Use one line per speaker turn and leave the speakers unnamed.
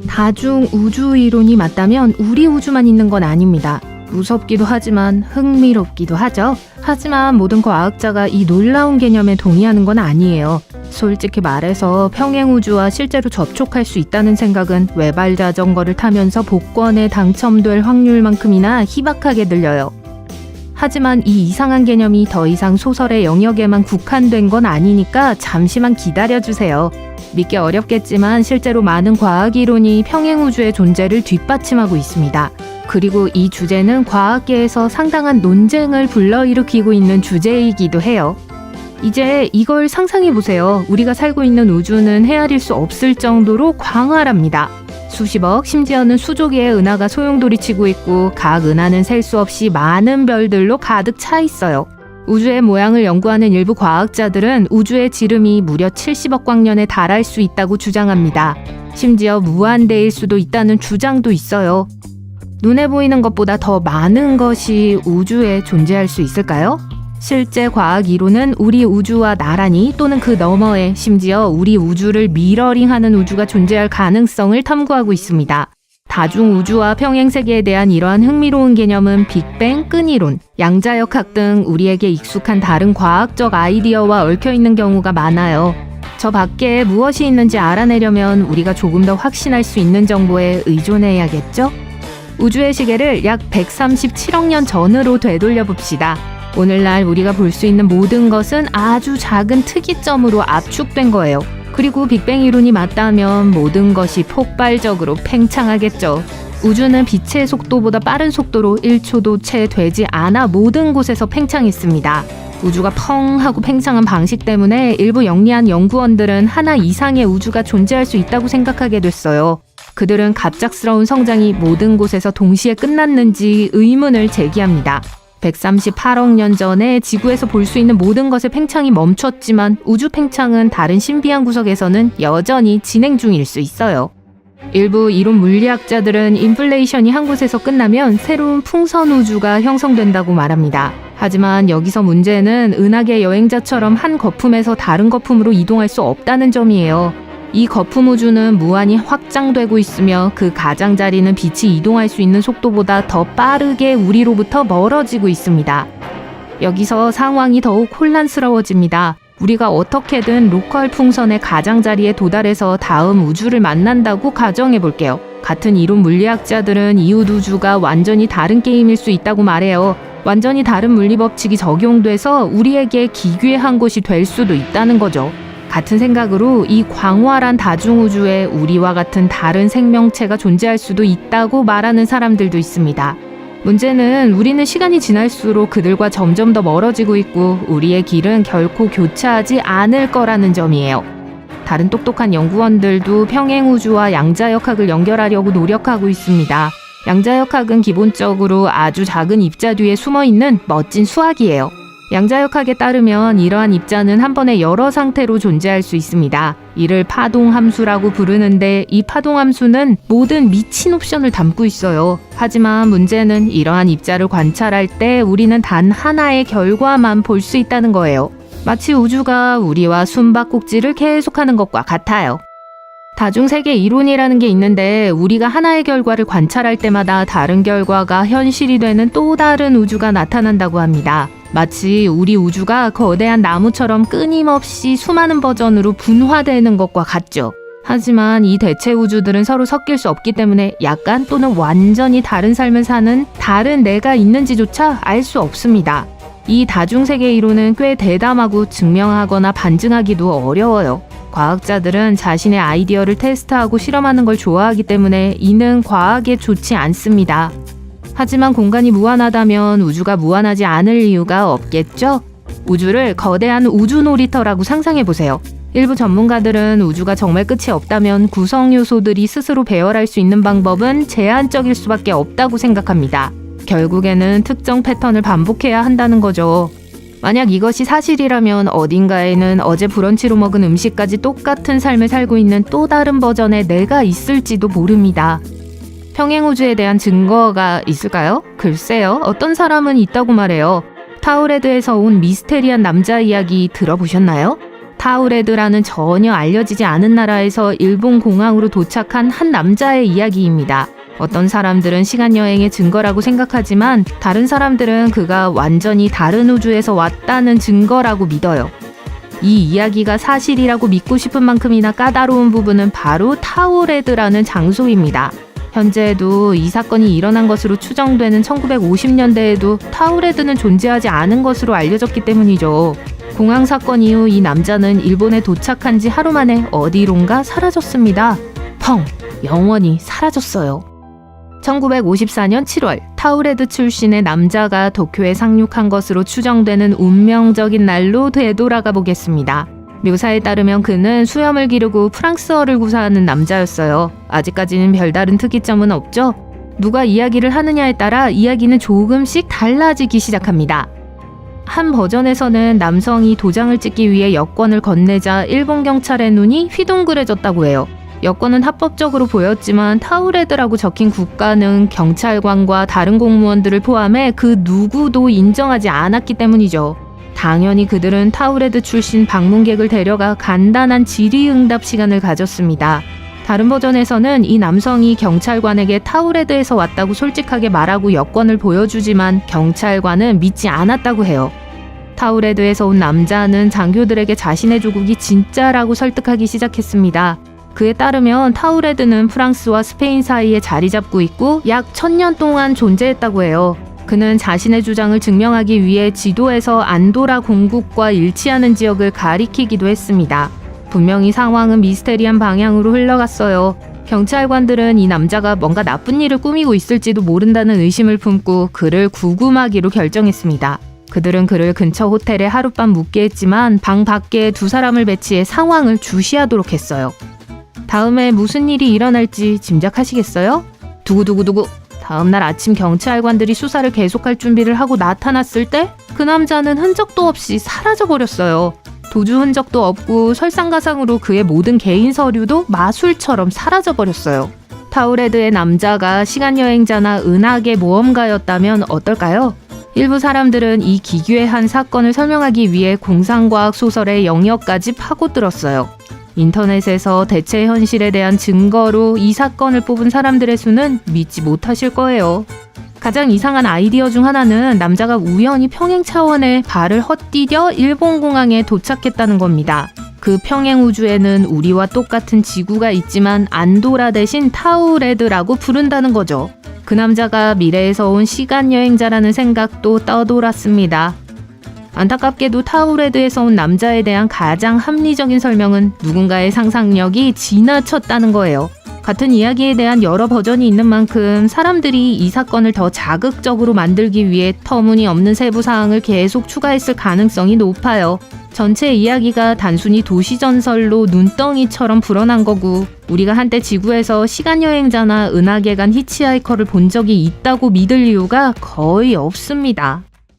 다중 우주 이론이 맞다면 우리 우주만 있는 건 아닙니다. 무섭기도 하지만 흥미롭기도 하죠. 하지만 모든 과학자가 이 놀라운 개념에 동의하는 건 아니에요. 솔직히 말해서 평행우주와 실제로 접촉할 수 있다는 생각은 외발 자전거를 타면서 복권에 당첨될 확률만큼이나 희박하게 들려요. 하지만 이 이상한 개념이 더 이상 소설의 영역에만 국한된 건 아니니까 잠시만 기다려주세요. 믿기 어렵겠지만 실제로 많은 과학 이론이 평행우주의 존재를 뒷받침하고 있습니다. 그리고 이 주제는 과학계에서 상당한 논쟁을 불러일으키고 있는 주제이기도 해요. 이제 이걸 상상해보세요. 우리가 살고 있는 우주는 헤아릴 수 없을 정도로 광활합니다. 수십억, 심지어는 수조 개의 은하가 소용돌이치고 있고 각 은하는 셀 수 없이 많은 별들로 가득 차 있어요. 우주의 모양을 연구하는 일부 과학자들은 우주의 지름이 무려 70억 광년에 달할 수 있다고 주장합니다. 심지어 무한대일 수도 있다는 주장도 있어요. 눈에 보이는 것보다 더 많은 것이 우주에 존재할 수 있을까요? 실제 과학 이론은 우리 우주와 나란히 또는 그 너머에 심지어 우리 우주를 미러링하는 우주가 존재할 가능성을 탐구하고 있습니다. 다중우주와 평행세계에 대한 이러한 흥미로운 개념은 빅뱅, 끈이론, 양자역학 등 우리에게 익숙한 다른 과학적 아이디어와 얽혀있는 경우가 많아요. 저 밖에 무엇이 있는지 알아내려면 우리가 조금 더 확신할 수 있는 정보에 의존해야겠죠? 우주의 시계를 약 137억 년 전으로 되돌려 봅시다. 오늘날 우리가 볼 수 있는 모든 것은 아주 작은 특이점으로 압축된 거예요. 그리고 빅뱅 이론이 맞다면 모든 것이 폭발적으로 팽창하겠죠. 우주는 빛의 속도보다 빠른 속도로 1초도 채 되지 않아 모든 곳에서 팽창했습니다. 우주가 펑 하고 팽창한 방식 때문에 일부 영리한 연구원들은 하나 이상의 우주가 존재할 수 있다고 생각하게 됐어요. 그들은 갑작스러운 성장이 모든 곳에서 동시에 끝났는지 의문을 제기합니다. 138억 년 전에 지구에서 볼 수 있는 모든 것의 팽창이 멈췄지만 우주 팽창은 다른 신비한 구석에서는 여전히 진행 중일 수 있어요. 일부 이론 물리학자들은 인플레이션이 한 곳에서 끝나면 새로운 풍선 우주가 형성된다고 말합니다. 하지만 여기서 문제는 은하계 여행자처럼 한 거품에서 다른 거품으로 이동할 수 없다는 점이에요. 이 거품 우주는 무한히 확장되고 있으며 그 가장자리는 빛이 이동할 수 있는 속도보다 더 빠르게 우리로부터 멀어지고 있습니다. 여기서 상황이 더욱 혼란스러워집니다. 우리가 어떻게든 로컬 풍선의 가장자리에 도달해서 다음 우주를 만난다고 가정해 볼게요. 같은 이론 물리학자들은 이웃 우주가 완전히 다른 게임일 수 있다고 말해요. 완전히 다른 물리 법칙이 적용돼서 우리에게 기괴한 곳이 될 수도 있다는 거죠. 같은 생각으로 이 광활한 다중우주에 우리와 같은 다른 생명체가 존재할 수도 있다고 말하는 사람들도 있습니다. 문제는 우리는 시간이 지날수록 그들과 점점 더 멀어지고 있고 우리의 길은 결코 교차하지 않을 거라는 점이에요. 다른 똑똑한 연구원들도 평행우주와 양자역학을 연결하려고 노력하고 있습니다. 양자역학은 기본적으로 아주 작은 입자 뒤에 숨어있는 멋진 수학이에요. 양자역학에 따르면 이러한 입자는 한 번에 여러 상태로 존재할 수 있습니다. 이를 파동함수라고 부르는데 이 파동함수는 모든 미친 옵션을 담고 있어요. 하지만 문제는 이러한 입자를 관찰할 때 우리는 단 하나의 결과만 볼 수 있다는 거예요. 마치 우주가 우리와 숨바꼭질을 계속하는 것과 같아요. 다중세계 이론이라는 게 있는데 우리가 하나의 결과를 관찰할 때마다 다른 결과가 현실이 되는 또 다른 우주가 나타난다고 합니다. 마치 우리 우주가 거대한 나무처럼 끊임없이 수많은 버전으로 분화되는 것과 같죠. 하지만 이 대체 우주들은 서로 섞일 수 없기 때문에 약간 또는 완전히 다른 삶을 사는 다른 내가 있는지조차 알 수 없습니다. 이 다중세계 이론은 꽤 대담하고 증명하거나 반증하기도 어려워요. 과학자들은 자신의 아이디어를 테스트하고 실험하는 걸 좋아하기 때문에 이는 과학에 좋지 않습니다. 하지만 공간이 무한하다면 우주가 무한하지 않을 이유가 없겠죠? 우주를 거대한 우주 놀이터라고 상상해보세요. 일부 전문가들은 우주가 정말 끝이 없다면 구성 요소들이 스스로 배열할 수 있는 방법은 제한적일 수밖에 없다고 생각합니다. 결국에는 특정 패턴을 반복해야 한다는 거죠. 만약 이것이 사실이라면 어딘가에는 어제 브런치로 먹은 음식까지 똑같은 삶을 살고 있는 또 다른 버전의 내가 있을지도 모릅니다. 평행우주에 대한 증거가 있을까요? 글쎄요. 어떤 사람은 있다고 말해요. 타우레드에서 온 미스테리한 남자 이야기 들어보셨나요? 타우레드라는 전혀 알려지지 않은 나라에서 일본 공항으로 도착한 한 남자의 이야기입니다. 어떤 사람들은 시간여행의 증거라고 생각하지만 다른 사람들은 그가 완전히 다른 우주에서 왔다는 증거라고 믿어요. 이 이야기가 사실이라고 믿고 싶은 만큼이나 까다로운 부분은 바로 타우레드라는 장소입니다. 현재에도 이 사건이 일어난 것으로 추정되는 1950년대에도 타우레드는 존재하지 않은 것으로 알려졌기 때문이죠. 공항 사건 이후 이 남자는 일본에 도착한 지 하루 만에 어디론가 사라졌습니다. 펑! 영원히 사라졌어요. 1954년 7월 타우레드 출신의 남자가 도쿄에 상륙한 것으로 추정되는 운명적인 날로 되돌아가 보겠습니다. 묘사에 따르면 그는 수염을 기르고 프랑스어를 구사하는 남자였어요. 아직까지는 별다른 특이점은 없죠? 누가 이야기를 하느냐에 따라 이야기는 조금씩 달라지기 시작합니다. 한 버전에서는 남성이 도장을 찍기 위해 여권을 건네자 일본 경찰의 눈이 휘둥그레졌다고 해요. 여권은 합법적으로 보였지만 타우레드라고 적힌 국가는 경찰관과 다른 공무원들을 포함해 그 누구도 인정하지 않았기 때문이죠. 당연히 그들은 타우레드 출신 방문객을 데려가 간단한 질의응답 시간을 가졌습니다. 다른 버전에서는 이 남성이 경찰관에게 타우레드에서 왔다고 솔직하게 말하고 여권을 보여주지만 경찰관은 믿지 않았다고 해요. 타우레드에서 온 남자는 장교들에게 자신의 조국이 진짜라고 설득하기 시작했습니다. 그에 따르면 타우레드는 프랑스와 스페인 사이에 자리 잡고 있고 약 1000년 동안 존재했다고 해요. 그는 자신의 주장을 증명하기 위해 지도에서 안도라 공국과 일치하는 지역을 가리키기도 했습니다. 분명히 상황은 미스테리한 방향으로 흘러갔어요. 경찰관들은 이 남자가 뭔가 나쁜 일을 꾸미고 있을지도 모른다는 의심을 품고 그를 구금하기로 결정했습니다. 그들은 그를 근처 호텔에 하룻밤 묵게 했지만 방 밖에 두 사람을 배치해 상황을 주시하도록 했어요. 다음에 무슨 일이 일어날지 짐작하시겠어요? 두구두구두구. 다음날 아침 경찰관들이 수사를 계속할 준비를 하고 나타났을 때 그 남자는 흔적도 없이 사라져버렸어요. 도주 흔적도 없고 설상가상으로 그의 모든 개인 서류도 마술처럼 사라져버렸어요. 타우레드의 남자가 시간여행자나 은하계 모험가였다면 어떨까요? 일부 사람들은 이 기괴한 사건을 설명하기 위해 공상과학 소설의 영역까지 파고들었어요. 인터넷에서 대체 현실에 대한 증거로 이 사건을 뽑은 사람들의 수는 믿지 못하실 거예요. 가장 이상한 아이디어 중 하나는 남자가 우연히 평행 차원에 발을 헛디뎌 일본 공항에 도착했다는 겁니다. 그 평행 우주에는 우리와 똑같은 지구가 있지만 안도라 대신 타우레드라고 부른다는 거죠. 그 남자가 미래에서 온 시간여행자라는 생각도 떠돌았습니다. 안타깝게도 타우레드에서 온 남자에 대한 가장 합리적인 설명은 누군가의 상상력이 지나쳤다는 거예요. 같은 이야기에 대한 여러 버전이 있는 만큼 사람들이 이 사건을 더 자극적으로 만들기 위해 터무니없는 세부 사항을 계속 추가했을 가능성이 높아요. 전체 이야기가 단순히 도시전설로 눈덩이처럼 불어난 거고 우리가 한때 지구에서 시간여행자나 은하계 간 히치하이커를 본 적이 있다고 믿을 이유가 거의 없습니다.